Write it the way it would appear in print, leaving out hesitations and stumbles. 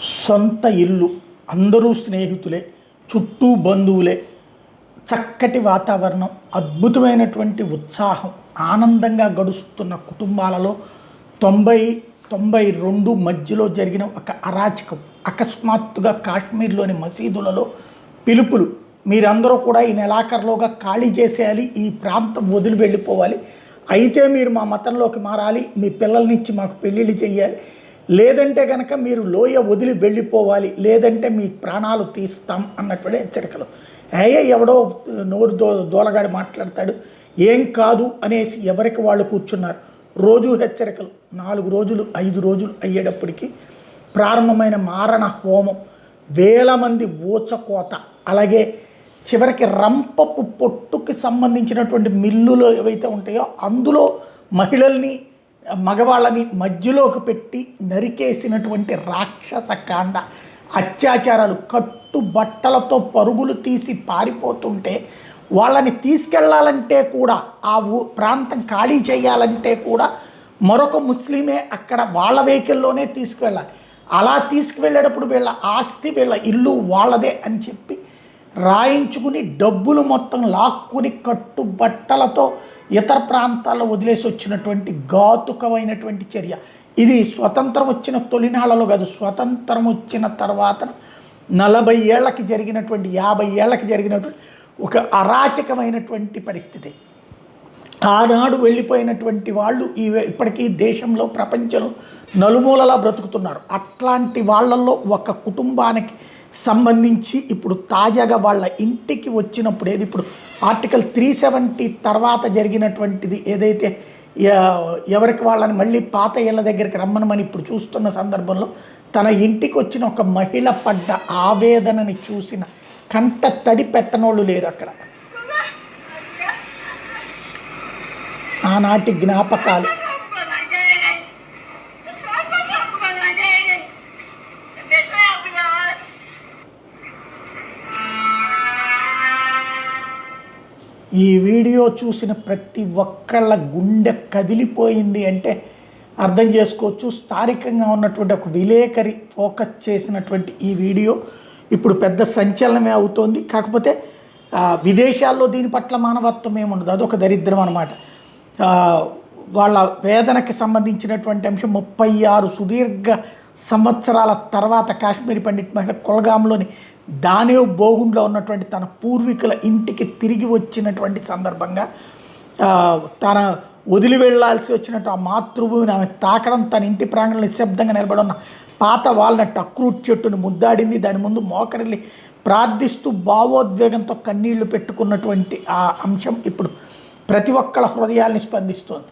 సొంత ఇల్లు, అందరూ స్నేహితులే, చుట్టూ బంధువులే, చక్కటి వాతావరణం, అద్భుతమైనటువంటి ఉత్సాహం, ఆనందంగా గడుస్తున్న కుటుంబాలలో 90-92 మధ్యలో జరిగిన ఒక అరాచకం. అకస్మాత్తుగా కాశ్మీర్లోని మసీదులలో పిలుపులు, మీరందరూ కూడా ఈ నెలాఖరులోగా ఖాళీ చేసేయాలి, ఈ ప్రాంతం వదిలి వెళ్ళిపోవాలి, అయితే మీరు మా మతంలోకి మారాలి, మీ పిల్లల్నిచ్చి మాకు పెళ్ళిళ్ళు చేయాలి, లేదంటే కనుక మీరు లోయ వదిలి వెళ్ళిపోవాలి, లేదంటే మీ ప్రాణాలు తీస్తాం అన్నటువంటి హెచ్చరికలు. ఎవడో నోరు దోలగాడి మాట్లాడతాడు, ఏం కాదు అనేసి ఎవరికి వాళ్ళు కూర్చున్నారు. రోజు హెచ్చరికలు. 4 రోజులు 5 రోజులు అయ్యేటప్పటికీ ప్రారంభమైన మారణ హోమం, వేల మంది ఊచకోత, అలాగే చివరికి రంపపు పొట్టుకి సంబంధించినటువంటి మిల్లులు ఏవైతే ఉంటాయో అందులో మహిళల్ని మగవాళ్ళని మధ్యలోకి పెట్టి నరికేసినటువంటి రాక్షస కాండ అత్యాచారాలు. కట్టుబట్టలతో పరుగులు తీసి పారిపోతుంటే వాళ్ళని తీసుకెళ్లాలంటే కూడా, ఆ ప్రాంతం ఖాళీ చేయాలంటే కూడా మరొక ముస్లిమే అక్కడ వాళ్ళ వెహికల్లోనే తీసుకువెళ్ళాలి. అలా తీసుకువెళ్ళేటప్పుడు వీళ్ళ ఆస్తి, వీళ్ళ ఇల్లు వాళ్ళదే అని చెప్పి రాయించుకుని డబ్బులు మొత్తం లాక్కుని కట్టుబట్టలతో ఇతర ప్రాంతాల్లో వదిలేసి వచ్చినటువంటి ఘాతుకమైనటువంటి చర్య ఇది. స్వతంత్రం వచ్చిన తొలినాళ్లలో కాదు, స్వతంత్రం వచ్చిన తర్వాత 40 ఏళ్ళకి జరిగినటువంటి, 50 ఏళ్ళకి జరిగినటువంటి ఒక అరాచకమైనటువంటి పరిస్థితి. ఆనాడు వెళ్ళిపోయినటువంటి వాళ్ళు ఇప్పటికీ దేశంలో, ప్రపంచంలో నలుమూలలా బ్రతుకుతున్నారు. అట్లాంటి వాళ్ళల్లో ఒక కుటుంబానికి సంబంధించి ఇప్పుడు తాజాగా వాళ్ళ ఇంటికి వచ్చినప్పుడు, ఏది ఇప్పుడు ఆర్టికల్ 370 తర్వాత జరిగినటువంటిది ఏదైతే, ఎవరికి వాళ్ళని మళ్ళీ పాత ఇళ్ళ దగ్గరికి రమ్మనమని ఇప్పుడు చూస్తున్న సందర్భంలో తన ఇంటికి వచ్చిన ఒక మహిళ పడ్డ ఆవేదనని చూసిన కంట తడి పెట్టనోళ్ళు లేరు అక్కడ. ఆనాటి జ్ఞాపకాలు. ఈ వీడియో చూసిన ప్రతి ఒక్కళ్ళ గుండె కదిలిపోయింది అంటే అర్థం చేసుకోవచ్చు. స్థానికంగా ఉన్నటువంటి ఒక విలేకరి ఫోకస్ చేసినటువంటి ఈ వీడియో ఇప్పుడు పెద్ద సంచలనమే అవుతోంది. కాకపోతే విదేశాల్లో దీని పట్ల మానవత్వం ఏముండదు, అదొక దరిద్రం అన్నమాట. వాళ్ళ వేదనకి సంబంధించినటువంటి అంశం 36 సుదీర్ఘ సంవత్సరాల తర్వాత కాశ్మీరీ పండిట్ మహిళ కుల్గాంలోని దానేవ్ బోగుండ్లో ఉన్నటువంటి తన పూర్వీకుల ఇంటికి తిరిగి వచ్చినటువంటి సందర్భంగా తన వదిలి వెళ్లాల్సి వచ్చినట్టు ఆ మాతృభూమిని ఆమె తాకడం, తన ఇంటి ప్రాంగణంలో నిశ్శబ్దంగా నిలబడి ఉన్న పాత వాల్నట్ అక్రూట్ చెట్టును ముద్దాడింది. దాని ముందు మోకరిల్లి ప్రార్థిస్తూ భావోద్వేగంతో కన్నీళ్లు పెట్టుకున్నటువంటి ఆ అంశం ఇప్పుడు ప్రతి ఒక్కళ్ళ హృదయాల్ని స్పందిస్తోంది.